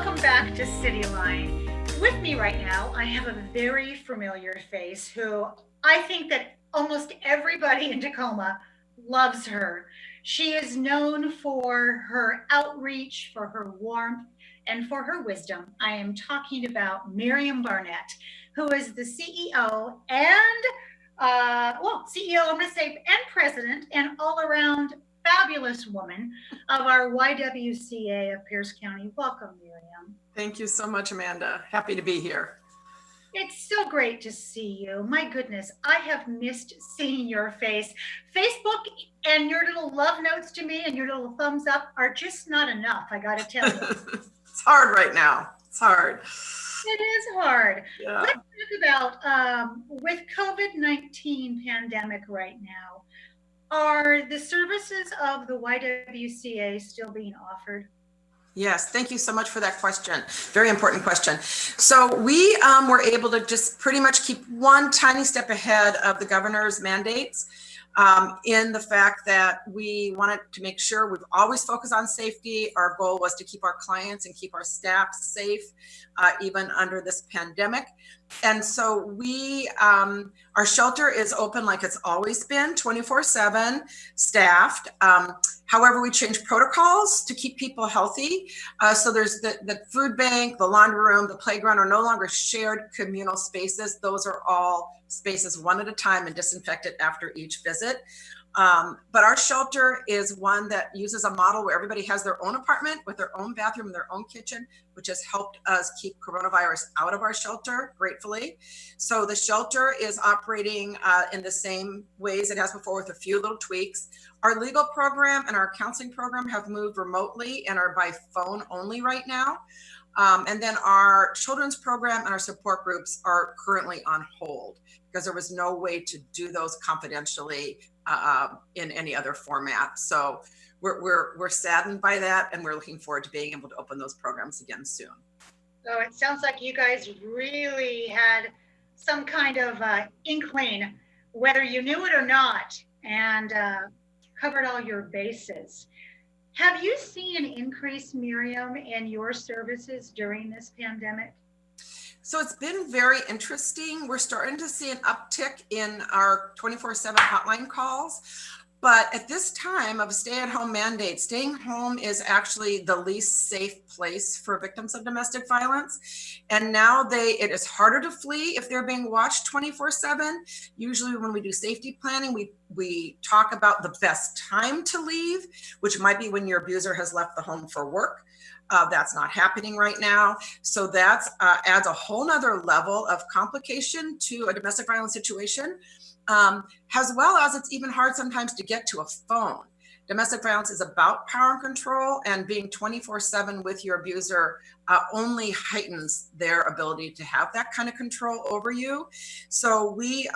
Welcome back to CityLine. With me right now, I have a very familiar face who I think that almost everybody in Tacoma loves her. She is known for her outreach, for her warmth, and for her wisdom. I am talking about Miriam Barnett, who is the CEO and, CEO, I'm going to say, and president, and all around fabulous woman of our YWCA of Pierce County. Welcome, Miriam. Thank you so much, Amanda. Happy to be here. It's so great to see you. My goodness, I have missed seeing your face. Facebook and your little love notes to me and your little thumbs up are just not enough, I got to tell you. It's hard right now. It's hard. It is hard. Yeah. Let's talk about, with COVID-19 pandemic right now, are the services of the YWCA still being offered? Yes, thank you so much for that question. Very important question. So we were able to just pretty much keep one tiny step ahead of the governor's mandates in the fact that we wanted to make sure we've always focused on safety. Our goal was to keep our clients and keep our staff safe, even under this pandemic. And so our shelter is open like it's always been, 24/7, staffed. However, we changed protocols to keep people healthy. So there's the food bank, the laundry room, the playground are no longer shared communal spaces. Those are all spaces one at a time and disinfected after each visit. But our shelter is one that uses a model where everybody has their own apartment with their own bathroom and their own kitchen, which has helped us keep coronavirus out of our shelter, gratefully. So the shelter is operating in the same ways it has before with a few little tweaks. Our legal program and our counseling program have moved remotely and are by phone only right now. And then our children's program and our support groups are currently on hold because there was no way to do those confidentially in any other format. So we're saddened by that, and we're looking forward to being able to open those programs again soon. So it sounds like you guys really had some kind of inkling, whether you knew it or not, and covered all your bases. Have you seen an increase, Miriam, in your services during this pandemic? So it's been very interesting. We're starting to see an uptick in our 24/7 hotline calls. But at this time of a stay-at-home mandate, staying home is actually the least safe place for victims of domestic violence. And now it is harder to flee if they're being watched 24/7. Usually when we do safety planning, we talk about the best time to leave, which might be when your abuser has left the home for work. That's not happening right now. So that adds a whole nother level of complication to a domestic violence situation. As well as it's even hard sometimes to get to a phone. Domestic violence is about power and control, and being 24/7 with your abuser only heightens their ability to have that kind of control over you. So we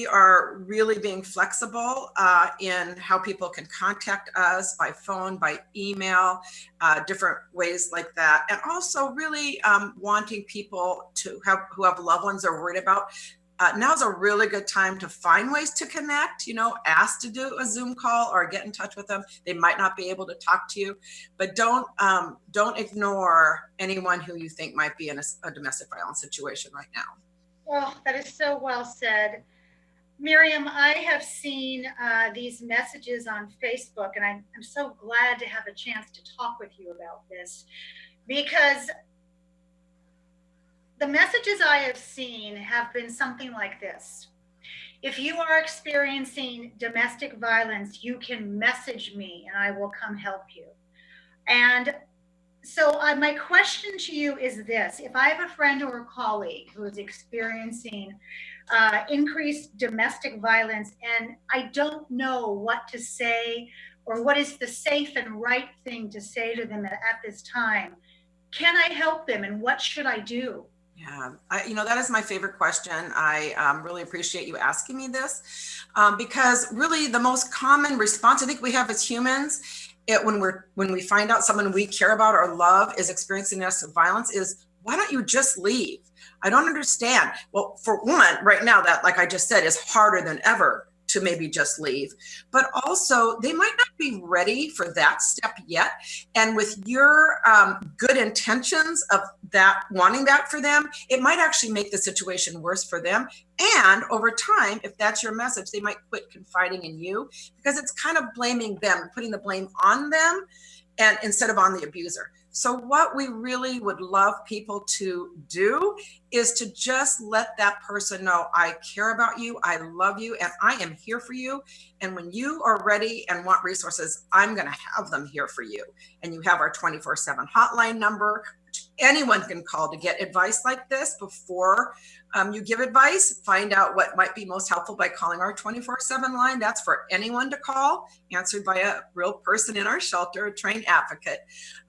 are really being flexible in how people can contact us by phone, by email, different ways like that. And also really wanting people who have loved ones they're worried about. Now's a really good time to find ways to connect, ask to do a Zoom call or get in touch with them. They might not be able to talk to you, but don't ignore anyone who you think might be in a domestic violence situation right now. Well, that is so well said. Miriam, I have seen these messages on Facebook, and I'm so glad to have a chance to talk with you about this, because the messages I have seen have been something like this. If you are experiencing domestic violence, you can message me and I will come help you. And so my question to you is this: if I have a friend or a colleague who is experiencing increased domestic violence and I don't know what to say or what is the safe and right thing to say to them at this time, can I help them and what should I do? Yeah, that is my favorite question. I really appreciate you asking me this because really the most common response I think we have as humans when we find out someone we care about or love is experiencing domestic violence is, why don't you just leave? I don't understand. Well, for one, right now that, like I just said, is harder than ever to maybe just leave. But also, they might not be ready for that step yet. And with your good intentions of that, wanting that for them, it might actually make the situation worse for them. And over time, if that's your message, they might quit confiding in you, because it's kind of blaming them, putting the blame on them, and instead of on the abuser. So what we really would love people to do is to just let that person know, I care about you, I love you, and I am here for you. And when you are ready and want resources, I'm going to have them here for you. And you have our 24/7 hotline number, which anyone can call to get advice like this before you give advice. Find out what might be most helpful by calling our 24/7 line. That's for anyone to call, answered by a real person in our shelter, a trained advocate.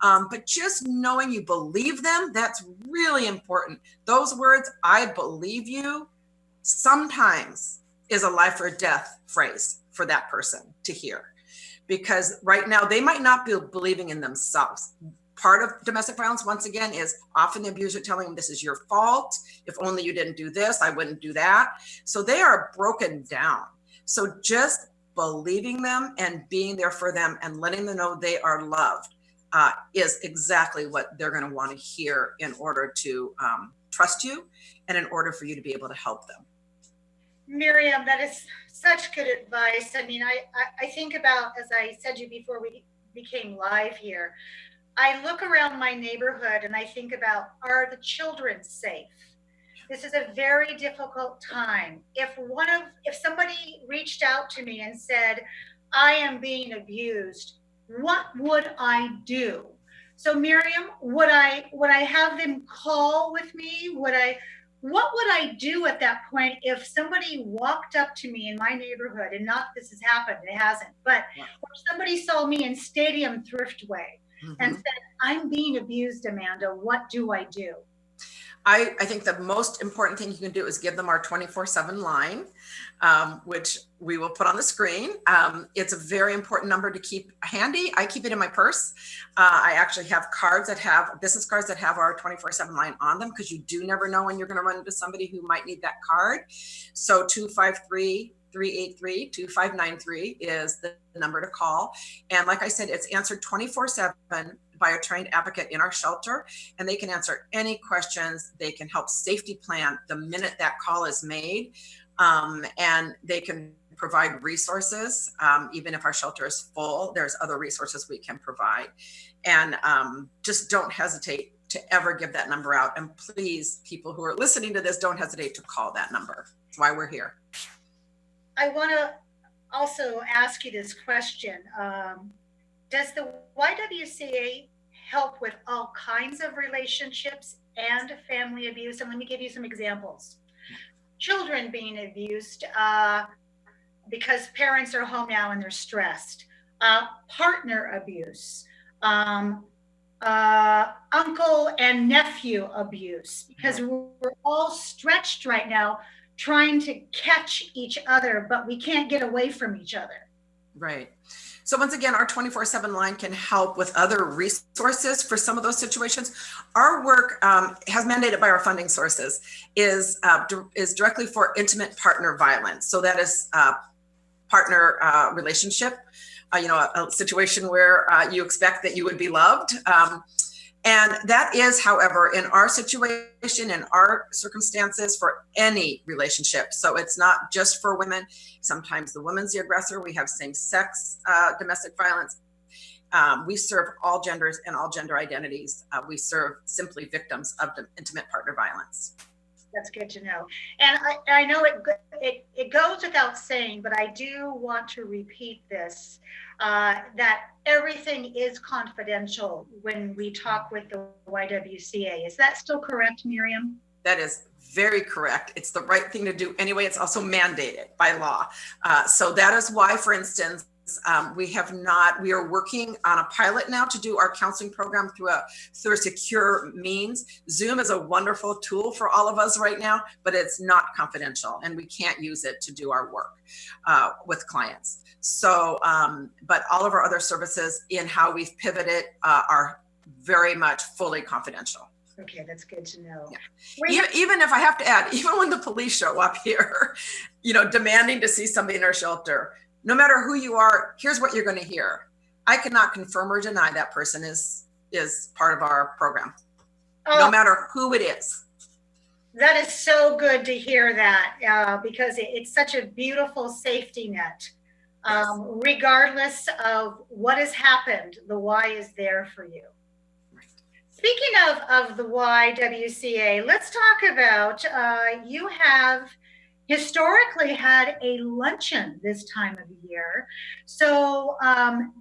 But just knowing you believe them, that's really important. Those words, I believe you, sometimes is a life or death phrase for that person to hear. Because right now they might not be believing in themselves. Part of domestic violence, once again, is often the abuser telling them, this is your fault. If only you didn't do this, I wouldn't do that. So they are broken down. So just believing them and being there for them and letting them know they are loved is exactly what they're going to want to hear in order to trust you and in order for you to be able to help them. Miriam, that is such good advice. I mean, I think about, as I said to you before we became live here, I look around my neighborhood and I think about, are the children safe? This is a very difficult time. If somebody reached out to me and said, I am being abused, what would I do? So Miriam, would I have them call with me? What would I do at that point if somebody walked up to me in my neighborhood, and not this has happened, it hasn't, but if somebody saw me in Stadium Thriftway and said, I'm being abused, Amanda, what do I do? I think the most important thing you can do is give them our 24/7 line, which we will put on the screen. It's a very important number to keep handy. I keep it in my purse. I actually have business cards that have our 24/7 line on them, because you do never know when you're going to run into somebody who might need that card. So 253-383-2593 is the number to call. And like I said, it's answered 24/7 by a trained advocate in our shelter, and they can answer any questions. They can help safety plan the minute that call is made, and they can provide resources. Even if our shelter is full, there's other resources we can provide. And just don't hesitate to ever give that number out. And please, people who are listening to this, don't hesitate to call that number. That's why we're here. I want to also ask you this question. Does the YWCA help with all kinds of relationships and family abuse? And let me give you some examples. Children being abused because parents are home now and they're stressed. Partner abuse. Uncle and nephew abuse, because we're all stretched right now trying to catch each other, but we can't get away from each other. Right. So once again, our 24/7 line can help with other resources for some of those situations. Our work, has mandated by our funding sources, is directly for intimate partner violence. So that is partner relationship, a situation where you expect that you would be loved. And that is, however, in our situation, in our circumstances, for any relationship. So it's not just for women. Sometimes the woman's the aggressor. We have same-sex domestic violence. We serve all genders and all gender identities. We serve simply victims of intimate partner violence. That's good to know. And I know it goes without saying, but I do want to repeat this, that everything is confidential when we talk with the YWCA. Is that still correct, Miriam? That is very correct. It's the right thing to do anyway. It's also mandated by law. So that is why, for instance, we are working on a pilot now to do our counseling program through a secure means. Zoom is a wonderful tool for all of us right now, but it's not confidential and we can't use it to do our work with clients. So, but all of our other services in how we've pivoted are very much fully confidential. Okay, that's good to know. Yeah. Even if I have to add, even when the police show up here, demanding to see somebody in our shelter, no matter who you are, here's what you're going to hear. I cannot confirm or deny that person is part of our program, no matter who it is. That is so good to hear that, because it's such a beautiful safety net. Yes. Regardless of what has happened, the Y is there for you. Right. Speaking of the YWCA, let's talk about, you have historically had a luncheon this time of year. So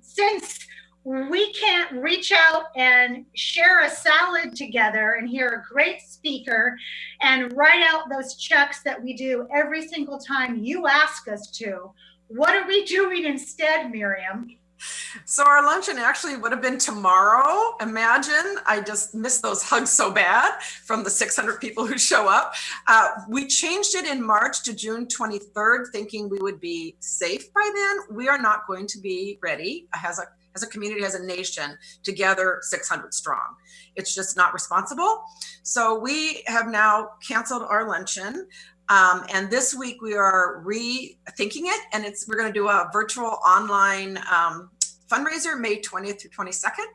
since we can't reach out and share a salad together and hear a great speaker and write out those checks that we do every single time you ask us to, what are we doing instead, Miriam? So our luncheon actually would have been tomorrow. Imagine, I just missed those hugs so bad from the 600 people who show up. We changed it in March to June 23rd, thinking we would be safe by then. We are not going to be ready as a community, as a nation, to gather 600 strong. It's just not responsible. So we have now canceled our luncheon. And this week we are rethinking it, and we're going to do a virtual online fundraiser May 20th through 22nd,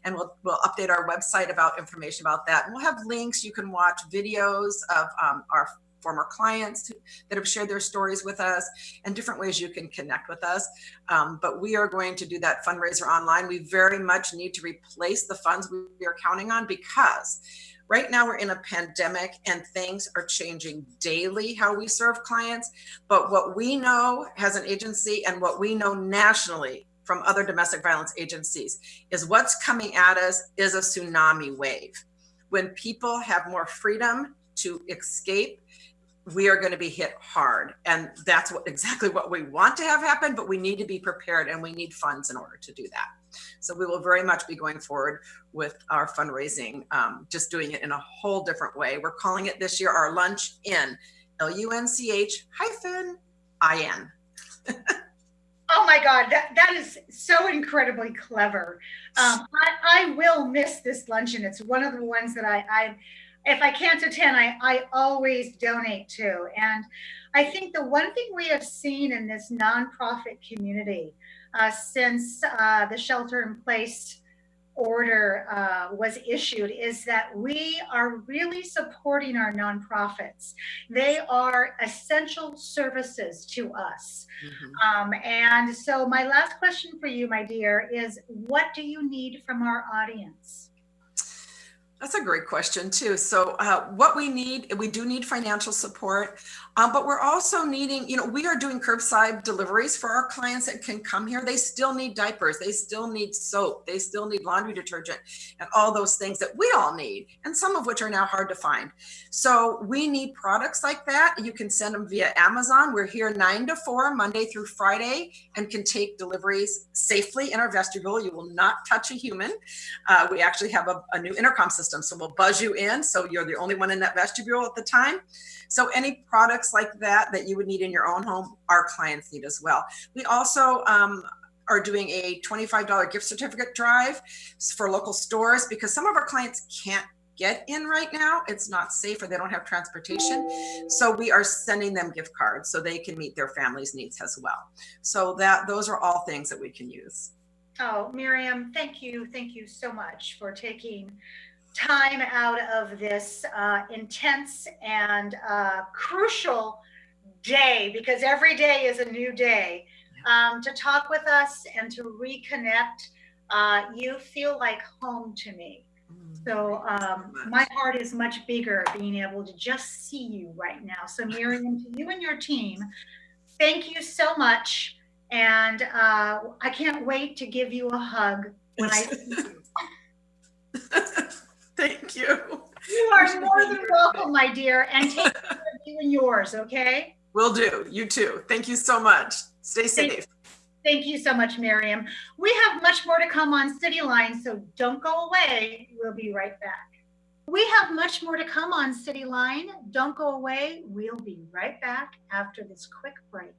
and we'll update our website about information about that. And we'll have links. You can watch videos of our former clients that have shared their stories with us, and different ways you can connect with us. But we are going to do that fundraiser online. We very much need to replace the funds we are counting on, because right now we're in a pandemic and things are changing daily how we serve clients. But what we know as an agency and what we know nationally from other domestic violence agencies is what's coming at us is a tsunami wave. When people have more freedom to escape, we are going to be hit hard. And that's exactly what we want to have happen, but we need to be prepared, and we need funds in order to do that. So we will very much be going forward with our fundraising, just doing it in a whole different way. We're calling it this year our Luncheon, LUNCH-IN. Oh my God, that is so incredibly clever. I will miss this luncheon. It's one of the ones that I if I can't attend, I always donate to. And I think the one thing we have seen in this nonprofit community since the shelter in place order was issued is that we are really supporting our nonprofits. They are essential services to us. Mm-hmm. And so my last question for you, my dear, is what do you need from our audience? That's a great question too. So what we do need financial support, but we're also needing, we are doing curbside deliveries for our clients that can come here. They still need diapers. They still need soap. They still need laundry detergent and all those things that we all need, and some of which are now hard to find. So we need products like that. You can send them via Amazon. We're here 9 to 4, Monday through Friday, and can take deliveries safely in our vestibule. You will not touch a human. We actually have a new intercom system. So we'll buzz you in, so you're the only one in that vestibule at the time. So any products like that you would need in your own home, our clients need as well. We also are doing a $25 gift certificate drive for local stores, because some of our clients can't get in right now. It's not safe, or they don't have transportation. So we are sending them gift cards so they can meet their family's needs as well. So those are all things that we can use. Oh, Miriam, thank you. Thank you so much for taking time out of this intense and crucial day, because every day is a new day, to talk with us and to reconnect. You feel like home to me. So my heart is much bigger being able to just see you right now. So Miriam, to you and your team, thank you so much. And I can't wait to give you a hug when I see you. Thank you. You are more than welcome, my dear, and take care of you and yours, okay? Will do. You too. Thank you so much. Stay safe. Thank you so much, Miriam. We have much more to come on CityLine, so don't go away. We'll be right back. We have much more to come on CityLine. Don't go away. We'll be right back after this quick break.